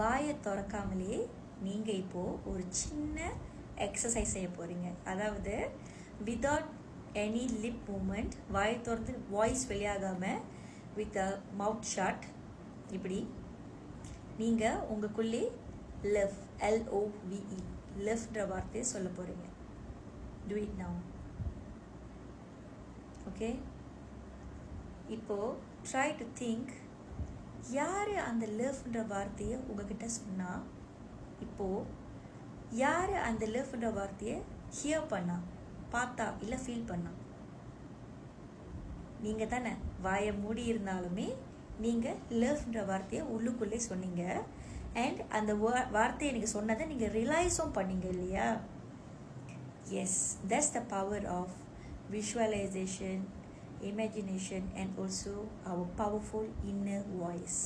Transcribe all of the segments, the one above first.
வாயை திறக்காமலே நீங்கள் இப்போது ஒரு சின்ன எக்ஸசைஸ் செய்ய போகிறீங்க. அதாவது வித்தவுட் எனி லிப் மூமெண்ட், வாயை திறந்து வாய்ஸ் வெளியாகாமல் வித் அ மவுத் ஷாட் இப்படி நீங்கள் உங்களுக்குள்ளே லவ் LOVE லவ்ன்ற வார்த்தையை சொல்ல போகிறீங்க. Do it now. ஓகே, இப்போது ட்ரை டு திங்க் யார் அந்த லவ்ன்ற வார்த்தையை உங்ககிட்ட சொன்னால், இப்போது யார் அந்த லவ்ன்ற வார்த்தையை ஹியர் பண்ணா, பார்த்தா இல்லை ஃபீல் பண்ணா? நீங்கள் தானே. வாயை மூடி இருந்தாலுமே நீங்கள் லவ்ன்ற வார்த்தையை உள்ளுக்குள்ளே சொன்னீங்க. அண்ட் அந்த வார்த்தையை நீங்கள் சொன்னதை நீங்கள் ரியலைஸும் பண்ணீங்க இல்லையா? Yes, that's the power of visualisation, imagination and also our powerful inner voice.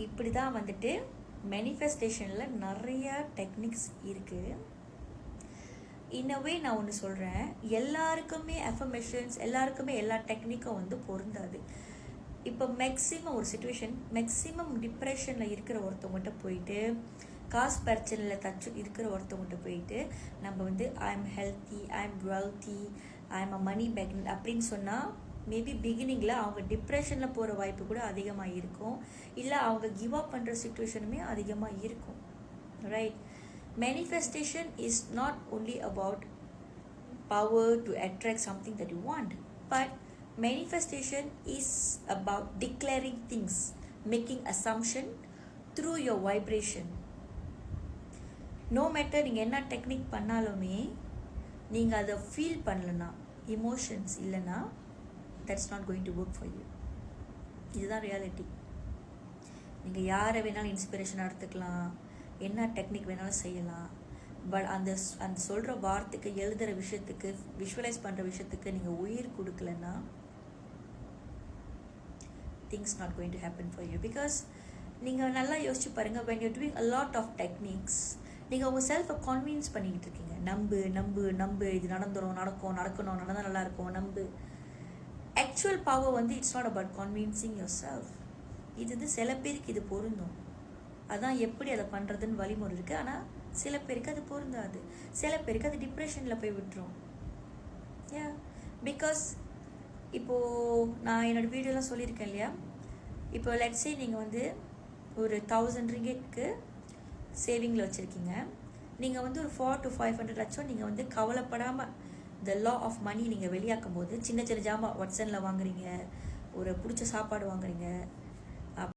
இப்படி தான் வந்துட்டு மேனிஃபெஸ்டேஷனில் நிறைய டெக்னிக்ஸ் இருக்குது. இன்னவே நான் ஒன்று சொல்கிறேன், எல்லாருக்குமே அஃபர்மேஷன்ஸ், எல்லாருக்குமே எல்லா டெக்னிக்கும் வந்து பொருந்தாது. இப்போ மேக்ஸிமம் ஒரு சுச்சுவேஷன், மேக்ஸிமம் டிப்ரெஷனில் இருக்கிற ஒருத்தவங்ககிட்ட போயிட்டு, காசு பிரச்சனையில் இருக்கிற ஒருத்தவங்ககிட்ட போயிட்டு நம்ம வந்து I am healthy, I am wealthy, I am a money magnet அப்படின்னு சொன்னால் மேபி பிகினிங்கில் அவங்க டிப்ரெஷனில் போகிற வாய்ப்பு கூட அதிகமாக இருக்கும். இல்லை அவங்க கிவ் அப் பண்ணுற சுச்சுவேஷனுமே அதிகமாக இருக்கும். Right? Manifestation is not only about power to attract something that you want, but manifestation is about declaring things, making assumption through your vibration. No matter நீங்கள் என்ன டெக்னிக் பண்ணாலுமே நீங்கள் அதை ஃபீல் பண்ணலன்னா, இமோஷன்ஸ் இல்லைன்னா, that's not going to work for you. இதுதான் reality. நீங்கள் யாரை வேணாலும் இன்ஸ்பிரேஷனாக எடுத்துக்கலாம், என்ன டெக்னிக் வேணாலும் செய்யலாம். பட் அந்த சொல்கிற வார்த்தைக்கு, எழுதுகிற விஷயத்துக்கு, விஷுவலைஸ் பண்ணுற விஷயத்துக்கு நீங்கள் உயிர் கொடுக்கலன்னா, things not going to happen for you. Because நீங்கள் நல்லா யோசிச்சு பாருங்கள், when you're doing a lot of techniques, நீங்கள் உங்கள் செல்ஃபை கன்வின்ஸ் பண்ணிக்கிட்டு இருக்கீங்க. நம்பு இது நடக்கணும், நடந்தால் நல்லாயிருக்கும், நம்பு. ஆக்சுவல் பவர் வந்து it's not about convincing your self. இது வந்து சில பேருக்கு இது பொருந்தும், அதான் எப்படி அதை பண்ணுறதுன்னு வழிமுறை இருக்குது. ஆனால் சில பேருக்கு அது பொருந்தாது, சில பேருக்கு அது டிப்ரெஷனில் போய் விட்டுரும். ஏ பிகாஸ் இப்போது நான் என்னோடய வீடியோலாம் சொல்லியிருக்கேன் இல்லையா? இப்போ லெட்ஸே நீங்கள் வந்து ஒரு 1000 ringgitக்கு சேவிங்கில் வச்சுருக்கீங்க. நீங்கள் வந்து ஒரு 400 to 500 லட்சம் நீங்கள் வந்து கவலைப்படாமல் த லா ஆஃப் மணி நீங்கள் வெளியாக்கும் போது, சின்ன சின்ன ஜாமான் வாட்ஸனில் வாங்குறீங்க, ஒரு பிடிச்ச சாப்பாடு வாங்குறீங்க,